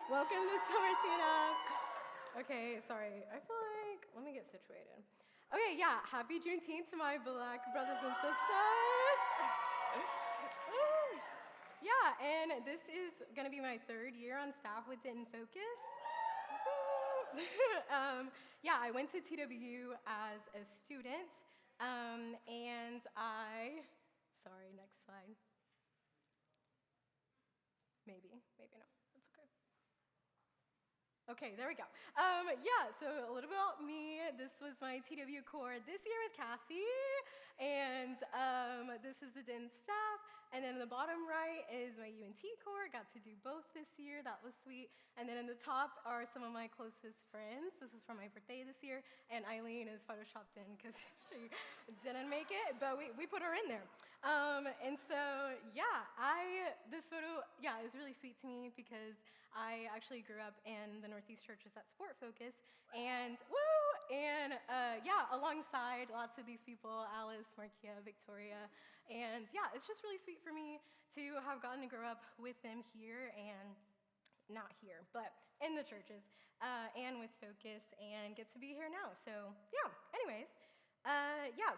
Welcome to Summer Tina. Okay, sorry. I feel like, let me get situated. Okay, yeah, happy Juneteenth to my Black brothers and sisters. Woo. Yeah, and this is gonna be my third year on staff with Denton Focus. Woo. Yeah, I went to TWU as a student, and sorry, next slide. Maybe no, that's okay. Okay, there we go. Yeah, so a little bit about me. This was my TW core this year with Cassie, and this is the DIN staff. And then in the bottom right is my UNT core. Got to do both this year. That was sweet. And then in the top are some of my closest friends. This is for my birthday this year, and Eileen is photoshopped in because she didn't make it, but we put her in there. And so yeah, this photo is really sweet to me because I actually grew up in the Northeast churches that support Focus, and alongside lots of these people, Alice, Markia, Victoria, and yeah, it's just really sweet for me to have gotten to grow up with them here, and not here, but in the churches, and with Focus, and get to be here now. So yeah, anyways,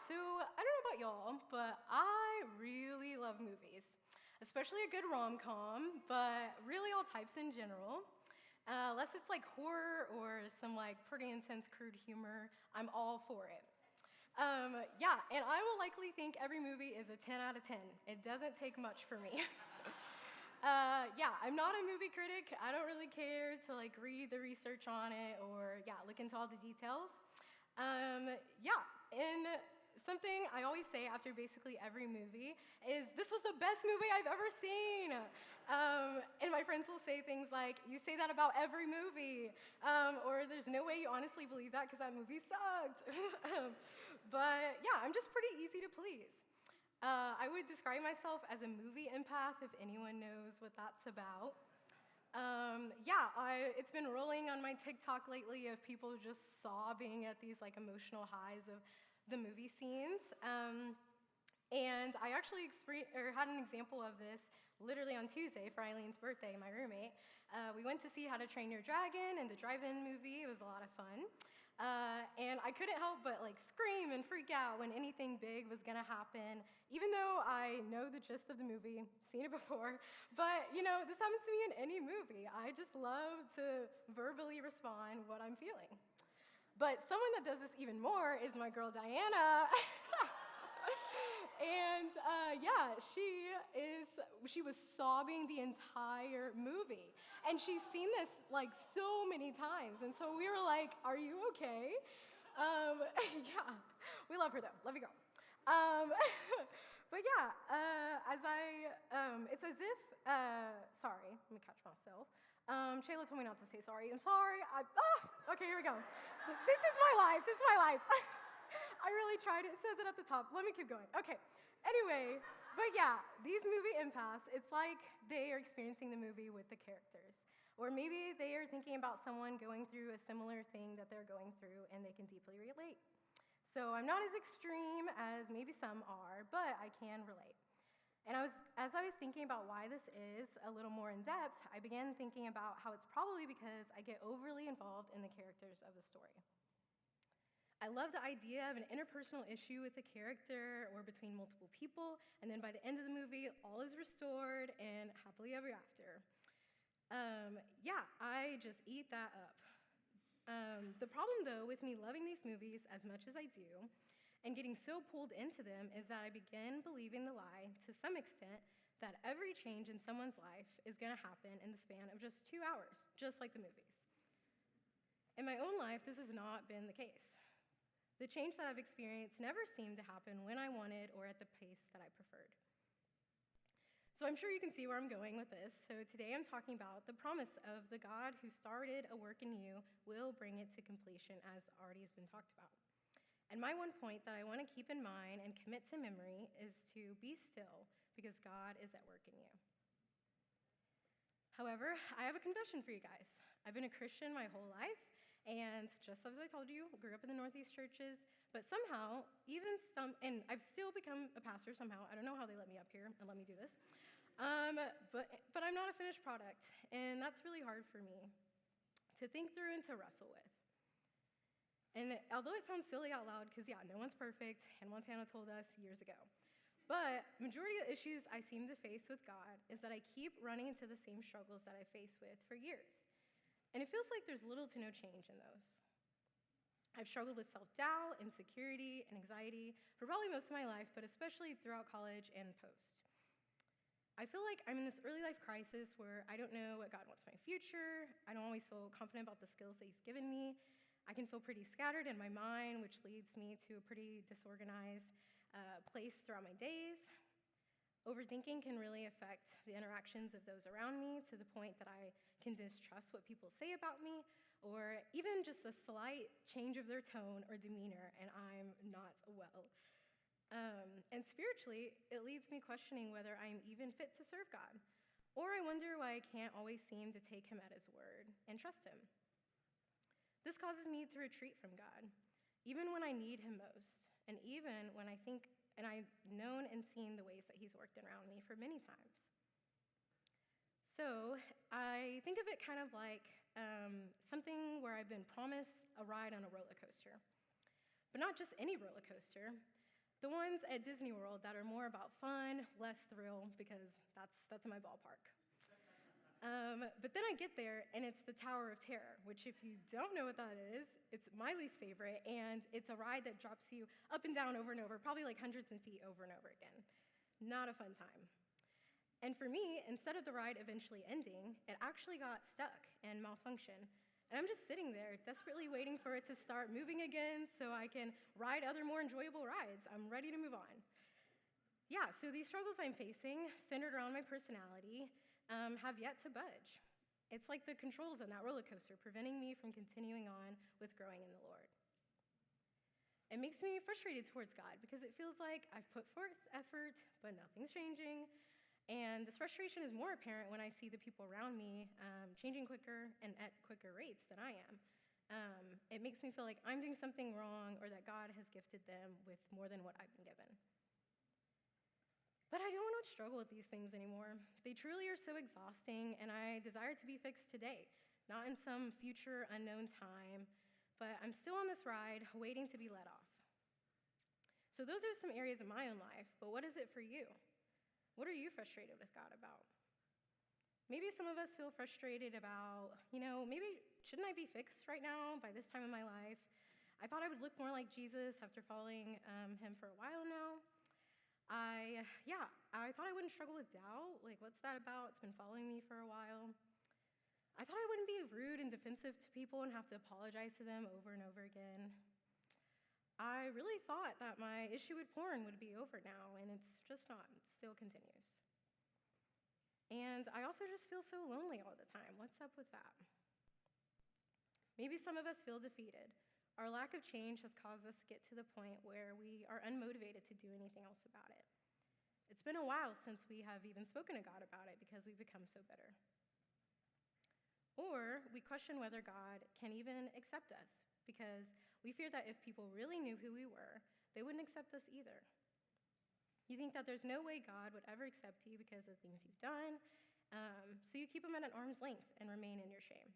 so I don't know about y'all, but I really love movies, especially a good rom-com, but really all types in general. Unless it's like horror or some like pretty intense crude humor, I'm all for it. And I will likely think every movie is a 10 out of 10. It doesn't take much for me. I'm not a movie critic. I don't really care to like read the research on it or look into all the details. And something I always say after basically every movie is, this was the best movie I've ever seen. And my friends will say things like, you say that about every movie, or there's no way you honestly believe that because that movie sucked. But yeah, I'm just pretty easy to please. I would describe myself as a movie empath if anyone knows what that's about. It's been rolling on my TikTok lately of people just sobbing at these like emotional highs of the movie scenes. And I actually had an example of this literally on Tuesday for Eileen's birthday, my roommate. We went to see How to Train Your Dragon and the drive-in movie. It was a lot of fun. And I couldn't help but like scream and freak out when anything big was gonna happen, even though I know the gist of the movie, seen it before. But this happens to me in any movie. I just love to verbally respond what I'm feeling. But someone that does this even more is my girl Diana. And she was sobbing the entire movie. And she's seen this like so many times. And so we were like, are you okay? We love her though, love you girl. But yeah, it's as if, sorry, let me catch myself. Shayla told me not to say sorry. I'm sorry. Okay, here we go. This is my life. I really tried. It says it at the top. Let me keep going. Okay. Anyway, but yeah, these movie empaths, it's like they are experiencing the movie with the characters. Or maybe they are thinking about someone going through a similar thing that they're going through and they can deeply relate. So I'm not as extreme as maybe some are, but I can relate. And as I was thinking about why this is a little more in depth, I began thinking about how it's probably because I get overly involved in the characters of the story. I love the idea of an interpersonal issue with a character or between multiple people, and then by the end of the movie, all is restored and happily ever after. I just eat that up. The problem, though, with me loving these movies as much as I do and getting so pulled into them is that I begin believing the lie, to some extent, that every change in someone's life is going to happen in the span of just 2 hours, just like the movies. In my own life, this has not been the case. The change that I've experienced never seemed to happen when I wanted or at the pace that I preferred. So I'm sure you can see where I'm going with this. So today I'm talking about the promise of the God who started a work in you will bring it to completion, as already has been talked about. And my one point that I want to keep in mind and commit to memory is to be still, because God is at work in you. However, I have a confession for you guys. I've been a Christian my whole life, and just as I told you, grew up in the Northeast churches, but somehow, and I've still become a pastor somehow. I don't know how they let me up here and let me do this. Um, but I'm not a finished product, and that's really hard for me to think through and to wrestle with. And although it sounds silly out loud, because yeah, no one's perfect, and Montana told us years ago. But majority of the issues I seem to face with God is that I keep running into the same struggles that I faced with for years. And it feels like there's little to no change in those. I've struggled with self-doubt, insecurity, and anxiety for probably most of my life, but especially throughout college and post. I feel like I'm in this early life crisis where I don't know what God wants my future. I don't always feel confident about the skills that He's given me. I can feel pretty scattered in my mind, which leads me to a pretty disorganized place throughout my days. Overthinking can really affect the interactions of those around me to the point that I can distrust what people say about me, or even just a slight change of their tone or demeanor, and I'm not well. And spiritually, it leads me questioning whether I'm even fit to serve God. Or I wonder why I can't always seem to take Him at His word and trust Him. This causes me to retreat from God, even when I need Him most, and even when I think, and I've known and seen the ways that He's worked around me for many times. So I think of it kind of like something where I've been promised a ride on a roller coaster. But not just any roller coaster. The ones at Disney World that are more about fun, less thrill, because that's in my ballpark. But then I get there, and it's the Tower of Terror, which if you don't know what that is, it's my least favorite, and it's a ride that drops you up and down over and over, probably like hundreds of feet over and over again. Not a fun time. And for me, instead of the ride eventually ending, it actually got stuck and malfunctioned. And I'm just sitting there, desperately waiting for it to start moving again so I can ride other more enjoyable rides. I'm ready to move on. Yeah, so these struggles I'm facing, centered around my personality, have yet to budge. It's like the controls on that roller coaster, preventing me from continuing on with growing in the Lord. It makes me frustrated towards God because it feels like I've put forth effort, but nothing's changing. And this frustration is more apparent when I see the people around me changing quicker and at quicker rates than I am. It makes me feel like I'm doing something wrong or that God has gifted them with more than what I've been given. But I don't want to struggle with these things anymore. They truly are so exhausting, and I desire to be fixed today, not in some future unknown time, but I'm still on this ride waiting to be let off. So those are some areas of my own life, but what is it for you? What are you frustrated with God about? Maybe some of us feel frustrated about, maybe shouldn't I be fixed right now by this time in my life? I thought I would look more like Jesus after following Him for a while now. I thought I wouldn't struggle with doubt. Like, what's that about? It's been following me for a while. I thought I wouldn't be rude and defensive to people and have to apologize to them over and over again. I really thought that my issue with porn would be over now, and it's just not. It still continues. And I also just feel so lonely all the time. What's up with that? Maybe some of us feel defeated. Our lack of change has caused us to get to the point where we are unmotivated to do anything else about it. It's been a while since we have even spoken to God about it because we've become so bitter. Or we question whether God can even accept us because we fear that if people really knew who we were, they wouldn't accept us either. You think that there's no way God would ever accept you because of things you've done, so you keep Him at an arm's length and remain in your shame.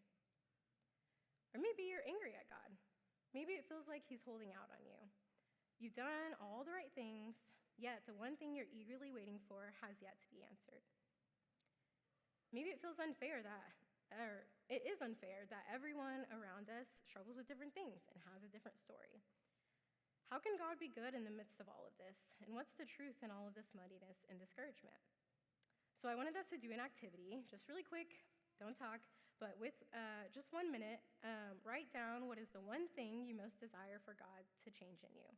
Or maybe you're angry at God. Maybe it feels like He's holding out on you. You've done all the right things, yet the one thing you're eagerly waiting for has yet to be answered. Maybe it feels unfair it is unfair that everyone around us struggles with different things and has a different story. How can God be good in the midst of all of this? And what's the truth in all of this muddiness and discouragement? So I wanted us to do an activity, just really quick, don't talk, but with just 1 minute, write down what is the one thing you most desire for God to change in you.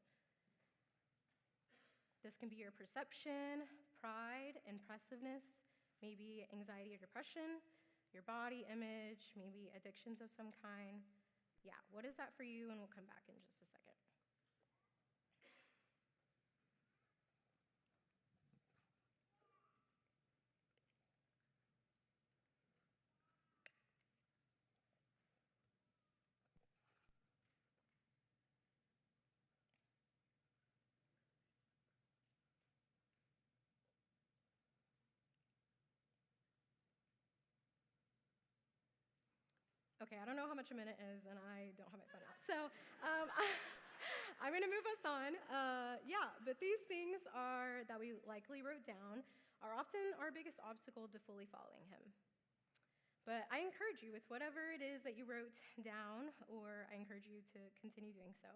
This can be your perception, pride, impressiveness, maybe anxiety or depression, your body image, maybe addictions of some kind. Yeah, what is that for you? And we'll come back in just a second. Okay, I don't know how much a minute is, and I don't have my phone out. So I'm going to move us on. But these things that we likely wrote down are often our biggest obstacle to fully following him. But I encourage you, with whatever it is that you wrote down, or I encourage you to continue doing so,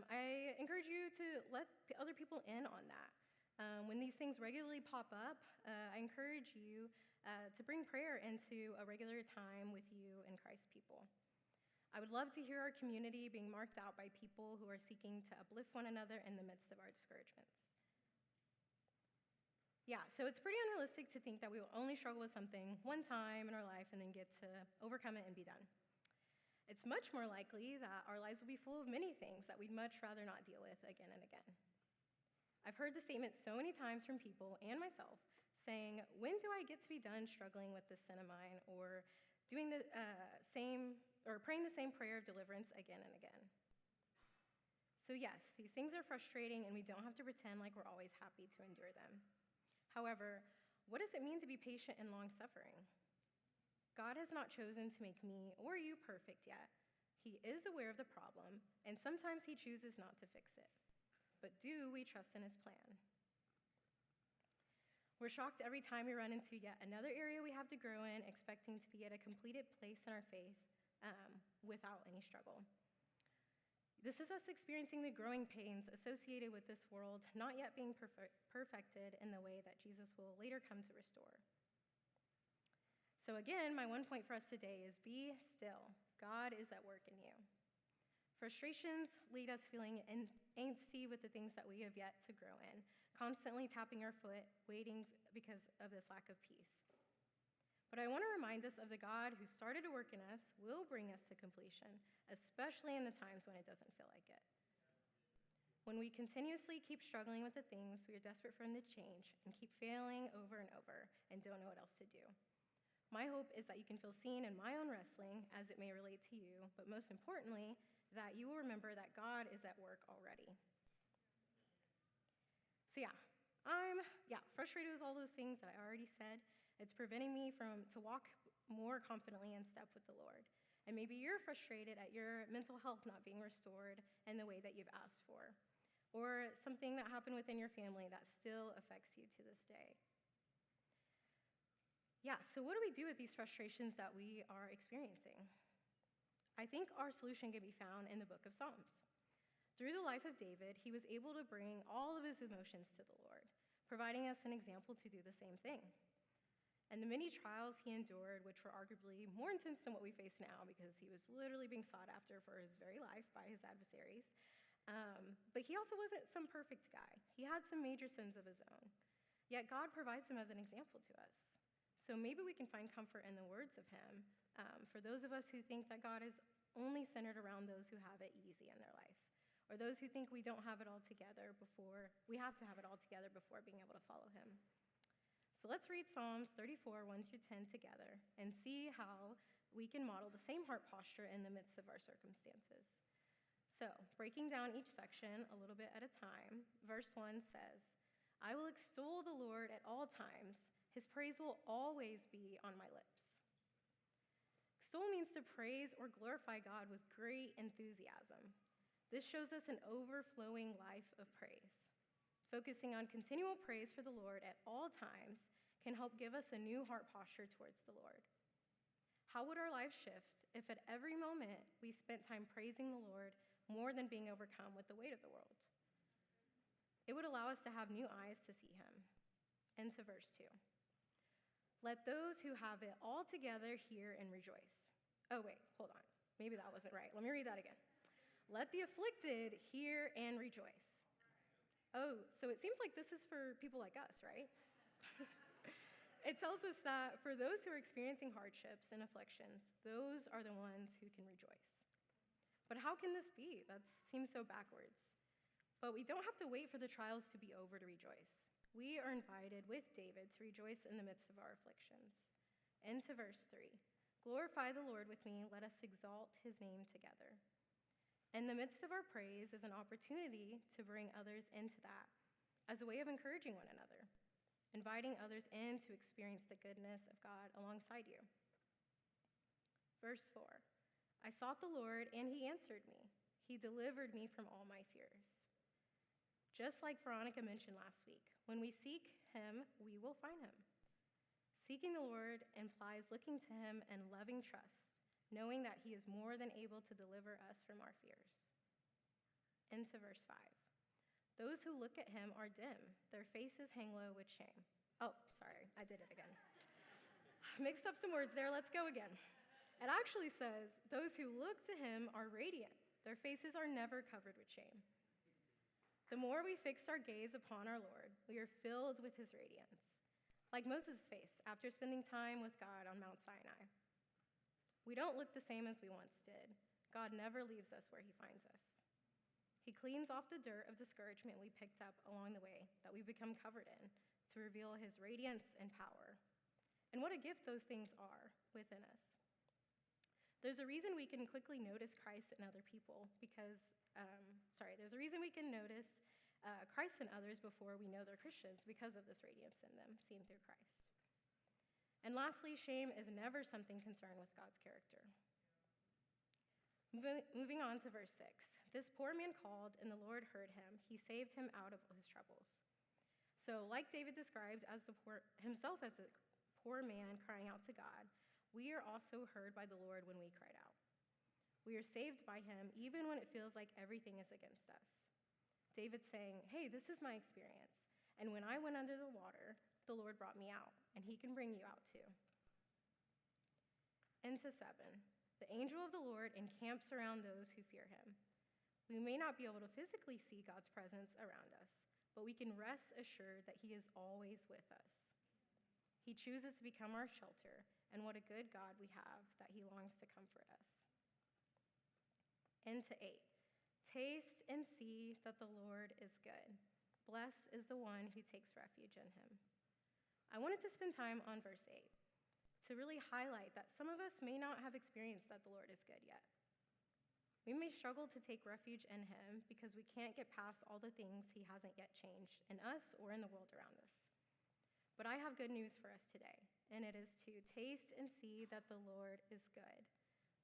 I encourage you to let other people in on that. When these things regularly pop up, I encourage you to bring prayer into a regular time with you and Christ's people. I would love to hear our community being marked out by people who are seeking to uplift one another in the midst of our discouragements. So it's pretty unrealistic to think that we will only struggle with something one time in our life and then get to overcome it and be done. It's much more likely that our lives will be full of many things that we'd much rather not deal with again and again. I've heard the statement so many times from people and myself saying, when do I get to be done struggling with this sin of mine, or doing the praying the same prayer of deliverance again and again? So yes, these things are frustrating, and we don't have to pretend like we're always happy to endure them. However, what does it mean to be patient and long-suffering? God has not chosen to make me or you perfect yet. He is aware of the problem, and sometimes he chooses not to fix it. But do we trust in his plan? We're shocked every time we run into yet another area we have to grow in, expecting to be at a completed place in our faith without any struggle. This is us experiencing the growing pains associated with this world not yet being perfected in the way that Jesus will later come to restore. So again, my one point for us today is be still. God is at work in you. Frustrations lead us feeling angsty with the things that we have yet to grow in, constantly tapping our foot, waiting because of this lack of peace. But I want to remind us of the God who started to work in us will bring us to completion, especially in the times when it doesn't feel like it. When we continuously keep struggling with the things we are desperate for them to change and keep failing over and over and don't know what else to do. My hope is that you can feel seen in my own wrestling as it may relate to you, but most importantly, that you will remember that God is at work already. So I'm frustrated with all those things that I already said. It's preventing me to walk more confidently in step with the Lord. And maybe you're frustrated at your mental health not being restored in the way that you've asked for, or something that happened within your family that still affects you to this day. So what do we do with these frustrations that we are experiencing? I think our solution can be found in the book of Psalms. Through the life of David, he was able to bring all of his emotions to the Lord, providing us an example to do the same thing. And the many trials he endured, which were arguably more intense than what we face now because he was literally being sought after for his very life by his adversaries. But he also wasn't some perfect guy. He had some major sins of his own. Yet God provides him as an example to us. So maybe we can find comfort in the words of him for those of us who think that God is only centered around those who have it easy in their life, or those who think we don't have it all together we have to have it all together before being able to follow him. So let's read Psalms 34, 1 through 10 together and see how we can model the same heart posture in the midst of our circumstances. So, breaking down each section a little bit at a time, verse 1 says, I will extol the Lord at all times. His praise will always be on my lips. Extol means to praise or glorify God with great enthusiasm. This shows us an overflowing life of praise. Focusing on continual praise for the Lord at all times can help give us a new heart posture towards the Lord. How would our life shift if at every moment we spent time praising the Lord more than being overcome with the weight of the world? It would allow us to have new eyes to see him. Into verse 2. Let those who have it all together hear and rejoice. Oh, wait, hold on. Maybe that wasn't right. Let me read that again. Let the afflicted hear and rejoice. Oh, so it seems like this is for people like us, right? It tells us that for those who are experiencing hardships and afflictions, those are the ones who can rejoice. But how can this be? That seems so backwards. But we don't have to wait for the trials to be over to rejoice. We are invited with David to rejoice in the midst of our afflictions. Into verse 3. Glorify the Lord with me. Let us exalt his name together. In the midst of our praise is an opportunity to bring others into that as a way of encouraging one another, inviting others in to experience the goodness of God alongside you. Verse 4, I sought the Lord, and he answered me. He delivered me from all my fears. Just like Veronica mentioned last week, when we seek him, we will find him. Seeking the Lord implies looking to him in loving trust, knowing that he is more than able to deliver us from our fears. Into verse 5. Those who look at him are dim. Their faces hang low with shame. Oh, sorry, I did it again. Mixed up some words there. Let's go again. It actually says, those who look to him are radiant. Their faces are never covered with shame. The more we fix our gaze upon our Lord, we are filled with his radiance. Like Moses' face after spending time with God on Mount Sinai. We don't look the same as we once did. God never leaves us where he finds us. He cleans off the dirt of discouragement we picked up along the way that we've become covered in to reveal his radiance and power. And what a gift those things are within us. There's a reason we can quickly notice Christ in other people there's a reason we can notice Christ in others before we know they're Christians because of this radiance in them seen through Christ. And lastly, shame is never something concerned with God's character. Moving on to verse 6. This poor man called, and the Lord heard him. He saved him out of his troubles. So, like David described himself as the poor man crying out to God, we are also heard by the Lord when we cried out. We are saved by him even when it feels like everything is against us. David's saying, hey, this is my experience. And when I went under the water, the Lord brought me out, and he can bring you out too. Into 7. The angel of the Lord encamps around those who fear him. We may not be able to physically see God's presence around us, but we can rest assured that he is always with us. He chooses to become our shelter, and what a good God we have that he longs to comfort us. Into 8. Taste and see that the Lord is good. Blessed is the one who takes refuge in him. I wanted to spend time on verse 8 to really highlight that some of us may not have experienced that the Lord is good yet. We may struggle to take refuge in him because we can't get past all the things he hasn't yet changed in us or in the world around us. But I have good news for us today, and it is to taste and see that the Lord is good.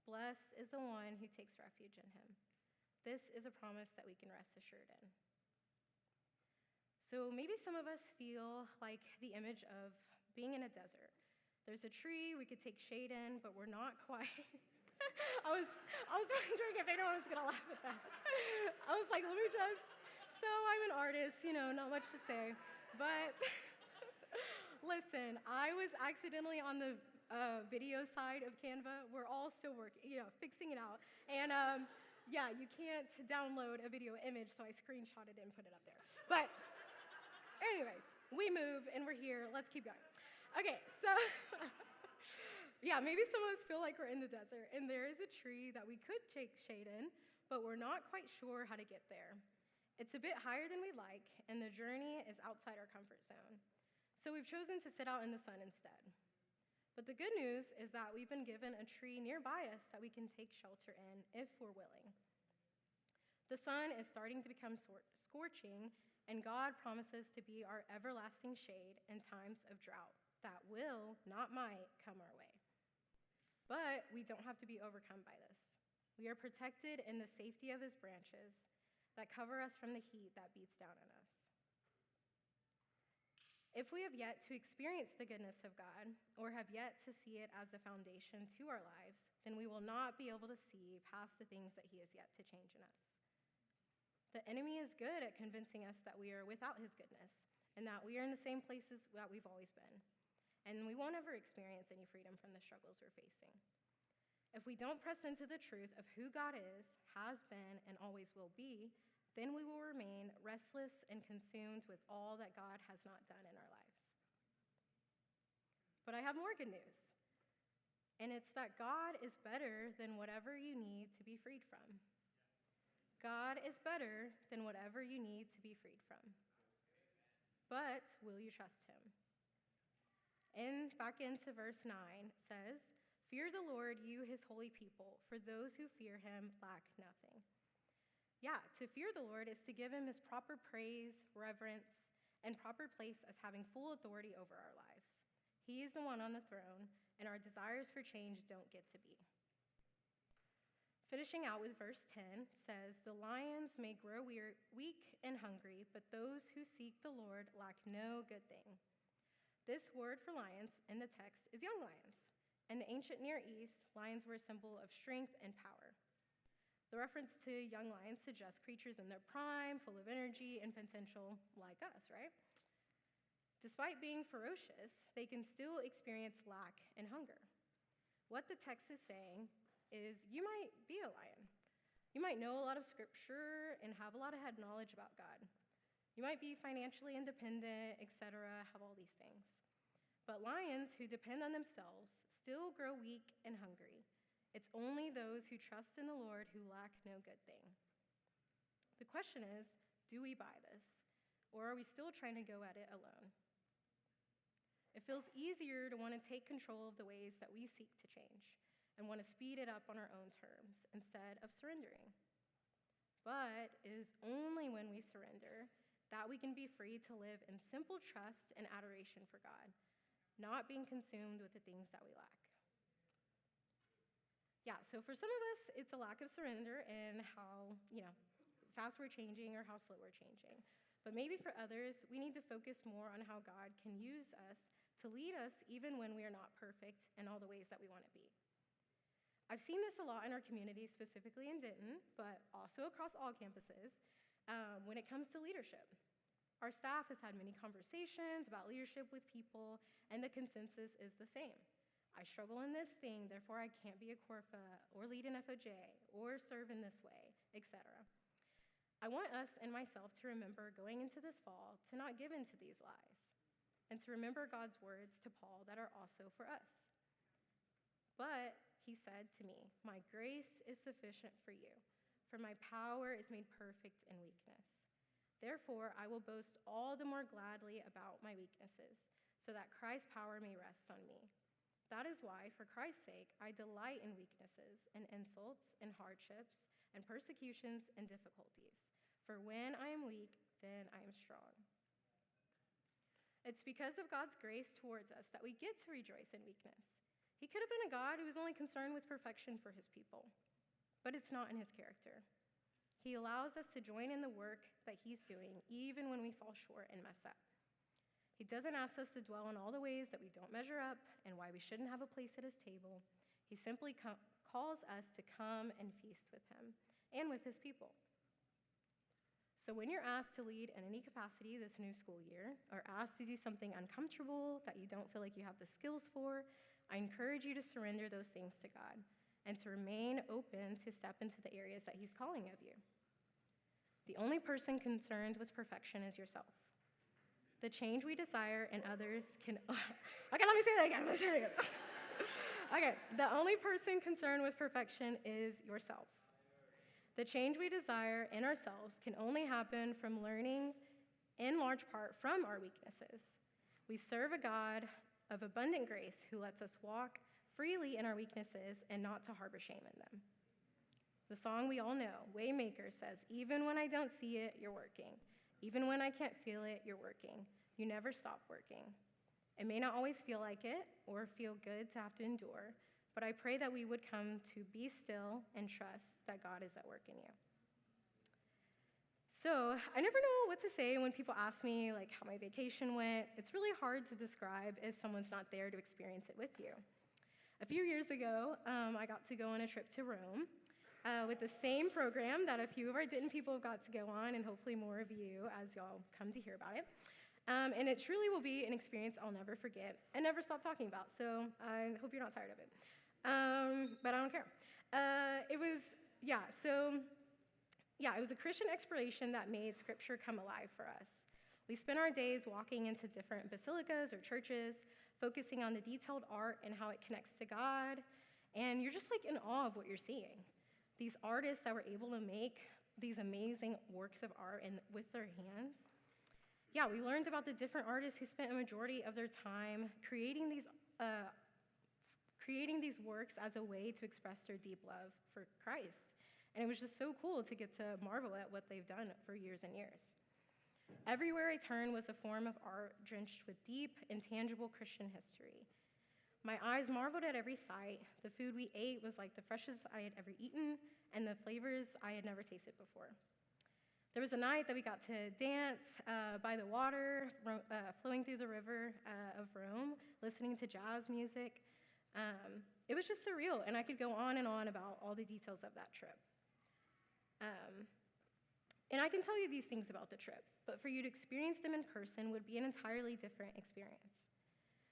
Blessed is the one who takes refuge in him. This is a promise that we can rest assured in. So maybe some of us feel like the image of being in a desert. There's a tree we could take shade in, but we're not quite. I was wondering if anyone was gonna laugh at that. I was like, so I'm an artist, not much to say. But listen, I was accidentally on the video side of Canva. We're all still working, fixing it out. And you can't download a video image, so I screenshotted it and put it up there. But anyways, we move and we're here. Let's keep going. Okay, so maybe some of us feel like we're in the desert and there is a tree that we could take shade in, but we're not quite sure how to get there. It's a bit higher than we'd like, and the journey is outside our comfort zone. So we've chosen to sit out in the sun instead. But the good news is that we've been given a tree nearby us that we can take shelter in if we're willing. The sun is starting to become scorching, and God promises to be our everlasting shade in times of drought that will, not might, come our way. But we don't have to be overcome by this. We are protected in the safety of his branches that cover us from the heat that beats down on us. If we have yet to experience the goodness of God, or have yet to see it as the foundation to our lives, then we will not be able to see past the things that he has yet to change in us. The enemy is good at convincing us that we are without his goodness, and that we are in the same places that we've always been. And we won't ever experience any freedom from the struggles we're facing. If we don't press into the truth of who God is, has been, and always will be, then we will remain restless and consumed with all that God has not done in our lives. But I have more good news, and it's that God is better than whatever you need to be freed from. God is better than whatever you need to be freed from. But will you trust him? And back into verse 9, it says, "Fear the Lord, you his holy people, for those who fear him lack nothing." Yeah, to fear the Lord is to give him his proper praise, reverence, and proper place as having full authority over our lives. He is the one on the throne, and our desires for change don't get to be. Finishing out with verse 10 says, "The lions may grow weak and hungry, but those who seek the Lord lack no good thing." This word for lions in the text is young lions. In the ancient Near East, lions were a symbol of strength and power. The reference to young lions suggests creatures in their prime, full of energy and potential, like us, right? Despite being ferocious, they can still experience lack and hunger. What the text is saying is you might be a lion. You might know a lot of scripture and have a lot of head knowledge about God. You might be financially independent, etc., have all these things. But lions who depend on themselves still grow weak and hungry. It's only those who trust in the Lord who lack no good thing. The question is, do we buy this? Or are we still trying to go at it alone? It feels easier to want to take control of the ways that we seek to change and want to speed it up on our own terms instead of surrendering. But it is only when we surrender that we can be free to live in simple trust and adoration for God, not being consumed with the things that we lack. Yeah, so for some of us, it's a lack of surrender and how, fast we're changing or how slow we're changing. But maybe for others, we need to focus more on how God can use us to lead us even when we are not perfect in all the ways that we want to be. I've seen this a lot in our community, specifically in Denton, but also across all campuses, when it comes to leadership. Our staff has had many conversations about leadership with people, and the consensus is the same. I struggle in this thing, therefore I can't be a Corfa or lead an FOJ or serve in this way, etc. I want us and myself to remember going into this fall to not give in to these lies and to remember God's words to Paul that are also for us. But he said to me, "My grace is sufficient for you, for my power is made perfect in weakness. Therefore, I will boast all the more gladly about my weaknesses, so that Christ's power may rest on me. That is why, for Christ's sake, I delight in weaknesses and insults and hardships and persecutions and difficulties. For when I am weak, then I am strong." It's because of God's grace towards us that we get to rejoice in weakness. He could have been a God who was only concerned with perfection for his people, but it's not in his character. He allows us to join in the work that he's doing, even when we fall short and mess up. He doesn't ask us to dwell on all the ways that we don't measure up and why we shouldn't have a place at his table. He simply calls us to come and feast with him and with his people. So when you're asked to lead in any capacity this new school year, or asked to do something uncomfortable that you don't feel like you have the skills for, I encourage you to surrender those things to God and to remain open to step into the areas that he's calling of you. The only person concerned with perfection is yourself. The change we desire in others can... Okay, let me say that again. Okay, the only person concerned with perfection is yourself. The change we desire in ourselves can only happen from learning, in large part, from our weaknesses. We serve a God of abundant grace who lets us walk freely in our weaknesses and not to harbor shame in them. The song we all know, Waymaker, says, "Even when I don't see it, you're working. Even when I can't feel it, you're working. You never stop working." It may not always feel like it or feel good to have to endure, but I pray that we would come to be still and trust that God is at work in you. So I never know what to say when people ask me how my vacation went. It's really hard to describe if someone's not there to experience it with you. A few years ago, I got to go on a trip to Rome with the same program that a few of our Denton people have got to go on, and hopefully more of you as y'all come to hear about it. And it truly will be an experience I'll never forget and never stop talking about, so I hope you're not tired of it. But I don't care. It was a Christian exploration that made Scripture come alive for us. We spent our days walking into different basilicas or churches, focusing on the detailed art and how it connects to God, and you're just in awe of what you're seeing. These artists that were able to make these amazing works of art with their hands. Yeah, we learned about the different artists who spent a majority of their time creating these works as a way to express their deep love for Christ. And it was just so cool to get to marvel at what they've done for years and years. Everywhere I turned was a form of art drenched with deep, intangible Christian history. My eyes marveled at every sight. The food we ate was like the freshest I had ever eaten, and the flavors I had never tasted before. There was a night that we got to dance by the water, flowing through the river of Rome, listening to jazz music. It was just surreal, and I could go on and on about all the details of that trip. And I can tell you these things about the trip, but for you to experience them in person would be an entirely different experience.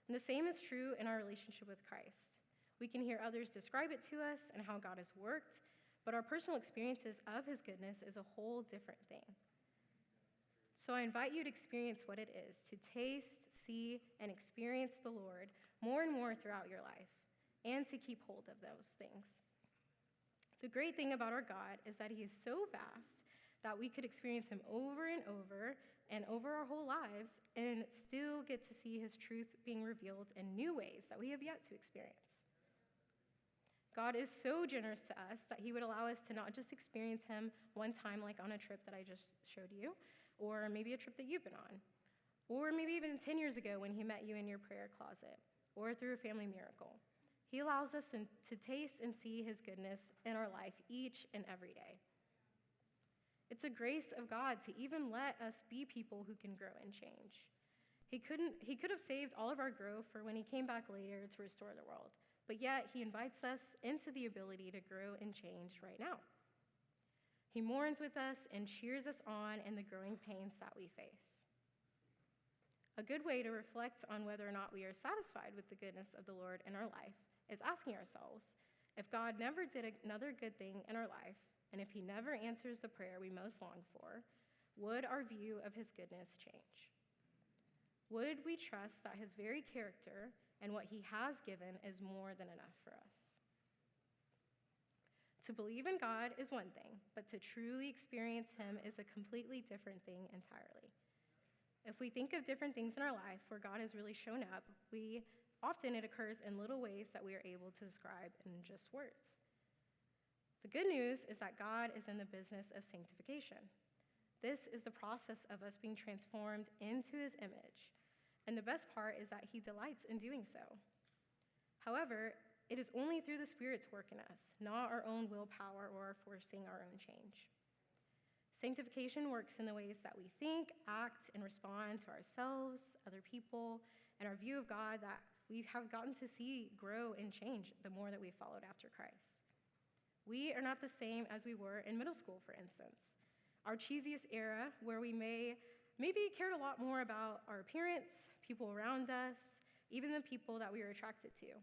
And the same is true in our relationship with Christ. We can hear others describe it to us and how God has worked, but our personal experiences of his goodness is a whole different thing. So I invite you to experience what it is to taste, see, and experience the Lord more and more throughout your life, and to keep hold of those things. The great thing about our God is that he is so vast that we could experience him over and over our whole lives and still get to see his truth being revealed in new ways that we have yet to experience. God is so generous to us that he would allow us to not just experience him one time, like on a trip that I just showed you, or maybe a trip that you've been on, or maybe even 10 years ago when he met you in your prayer closet, or through a family miracle. He allows us to taste and see his goodness in our life each and every day. It's a grace of God to even let us be people who can grow and change. He could have saved all of our growth for when he came back later to restore the world, but yet he invites us into the ability to grow and change right now. He mourns with us and cheers us on in the growing pains that we face. A good way to reflect on whether or not we are satisfied with the goodness of the Lord in our life is asking ourselves, if God never did another good thing in our life, and if he never answers the prayer we most long for, would our view of his goodness change? Would we trust that his very character and what he has given is more than enough for us? To believe in God is one thing, but to truly experience him is a completely different thing entirely. If we think of different things in our life where God has really shown up, often it occurs in little ways that we are able to describe in just words. The good news is that God is in the business of sanctification. This is the process of us being transformed into his image. And the best part is that he delights in doing so. However, it is only through the Spirit's work in us, not our own willpower or forcing our own change. Sanctification works in the ways that we think, act, and respond to ourselves, other people, and our view of God that we have gotten to see grow and change the more that we followed after Christ. We are not the same as we were in middle school, for instance. Our cheesiest era, where we maybe cared a lot more about our appearance, people around us, even the people that we were attracted to.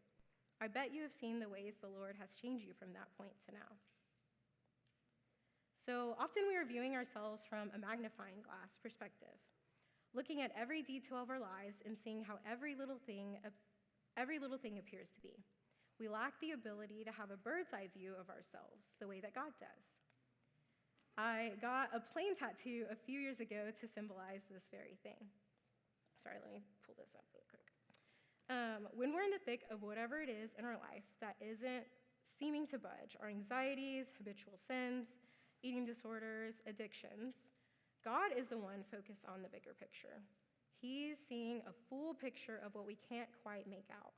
I bet you have seen the ways the Lord has changed you from that point to now. So often we are viewing ourselves from a magnifying glass perspective, looking at every detail of our lives and seeing how every little thing appears to be. We lack the ability to have a bird's eye view of ourselves the way that God does. I got a plane tattoo a few years ago to symbolize this very thing. Sorry, let me pull this up really quick. When we're in the thick of whatever it is in our life that isn't seeming to budge, our anxieties, habitual sins, eating disorders, addictions, God is the one focused on the bigger picture. He's seeing a full picture of what we can't quite make out,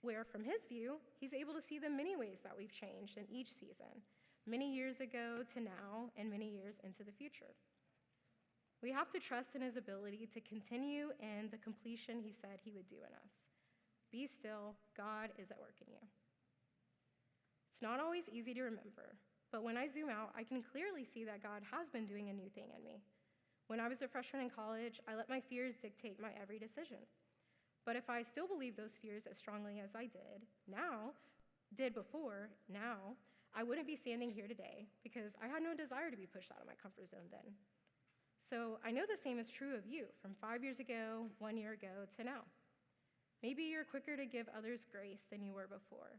where from his view, he's able to see the many ways that we've changed in each season, many years ago to now, and many years into the future. We have to trust in his ability to continue in the completion he said he would do in us. Be still, God is at work in you. It's not always easy to remember, but when I zoom out, I can clearly see that God has been doing a new thing in me. When I was a freshman in college, I let my fears dictate my every decision. But if I still believe those fears as strongly as I did before, I wouldn't be standing here today because I had no desire to be pushed out of my comfort zone then. So I know the same is true of you from 5 years ago, 1 year ago to now. Maybe you're quicker to give others grace than you were before.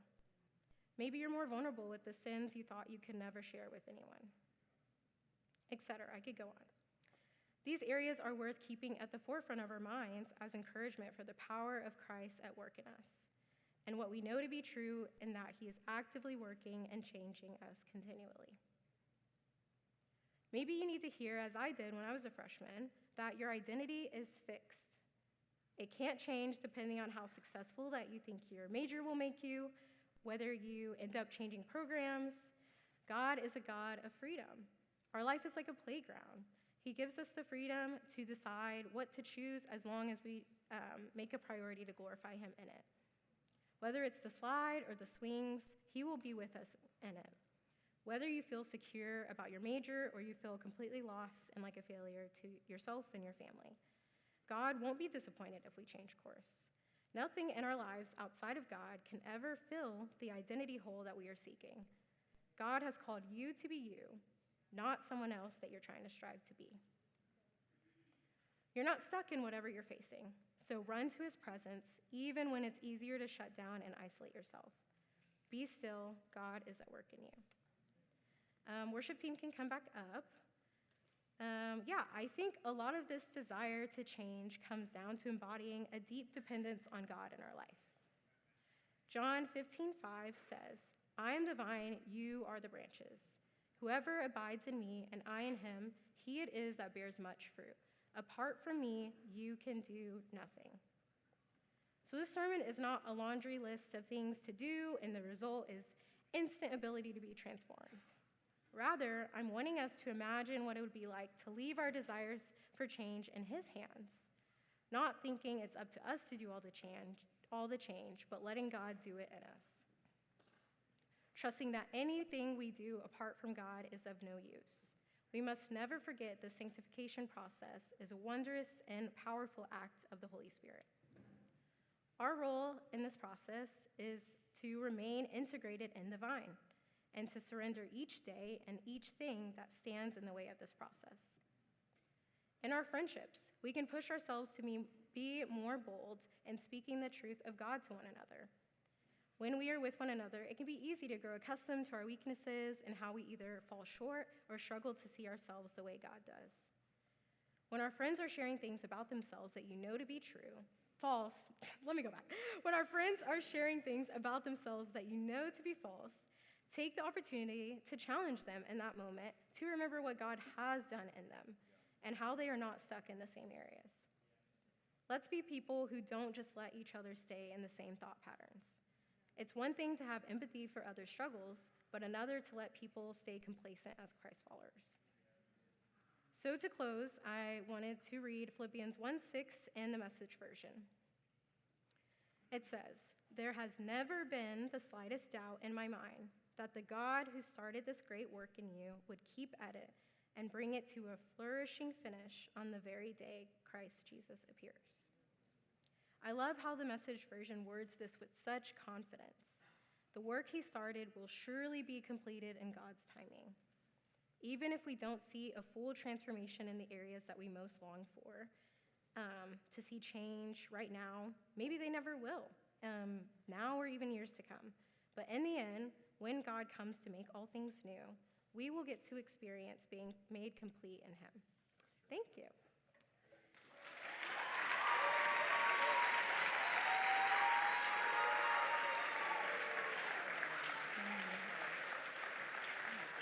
Maybe you're more vulnerable with the sins you thought you could never share with anyone, etc. I could go on. These areas are worth keeping at the forefront of our minds as encouragement for the power of Christ at work in us, and what we know to be true, and that he is actively working and changing us continually. Maybe you need to hear, as I did when I was a freshman, that your identity is fixed. It can't change depending on how successful that you think your major will make you, whether you end up changing programs. God is a God of freedom. Our life is like a playground. He gives us the freedom to decide what to choose as long as we make a priority to glorify him in it. Whether it's the slide or the swings, he will be with us in it. Whether you feel secure about your major or you feel completely lost and like a failure to yourself and your family, God won't be disappointed if we change course. Nothing in our lives outside of God can ever fill the identity hole that we are seeking. God has called you to be you, not someone else that you're trying to strive to be. You're not stuck in whatever you're facing, so run to his presence even when it's easier to shut down and isolate yourself. Be still, God is at work in you. Worship team can come back up. I think a lot of this desire to change comes down to embodying a deep dependence on God in our life. John 15:5 says, I am the vine, you are the branches. Whoever abides in me and I in him, he it is that bears much fruit. Apart from me, you can do nothing. So this sermon is not a laundry list of things to do, and the result is instant ability to be transformed. Rather, I'm wanting us to imagine what it would be like to leave our desires for change in his hands, not thinking it's up to us to do all the change, but letting God do it in us. Trusting that anything we do apart from God is of no use. We must never forget the sanctification process is a wondrous and powerful act of the Holy Spirit. Our role in this process is to remain integrated in the vine and to surrender each day and each thing that stands in the way of this process. In our friendships, we can push ourselves to be more bold in speaking the truth of God to one another. When we are with one another, it can be easy to grow accustomed to our weaknesses and how we either fall short or struggle to see ourselves the way God does. When our friends are sharing things about themselves that you know to be false, When our friends are sharing things about themselves that you know to be false, take the opportunity to challenge them in that moment to remember what God has done in them and how they are not stuck in the same areas. Let's be people who don't just let each other stay in the same thought patterns. It's one thing to have empathy for others' struggles, but another to let people stay complacent as Christ followers. So to close, I wanted to read Philippians 1:6 in the Message version. It says, "There has never been the slightest doubt in my mind that the God who started this great work in you would keep at it and bring it to a flourishing finish on the very day Christ Jesus appears." I love how the Message version words this with such confidence. The work he started will surely be completed in God's timing. Even if we don't see a full transformation in the areas that we most long for, to see change right now, maybe they never will, now or even years to come. But in the end, when God comes to make all things new, we will get to experience being made complete in him. Thank you.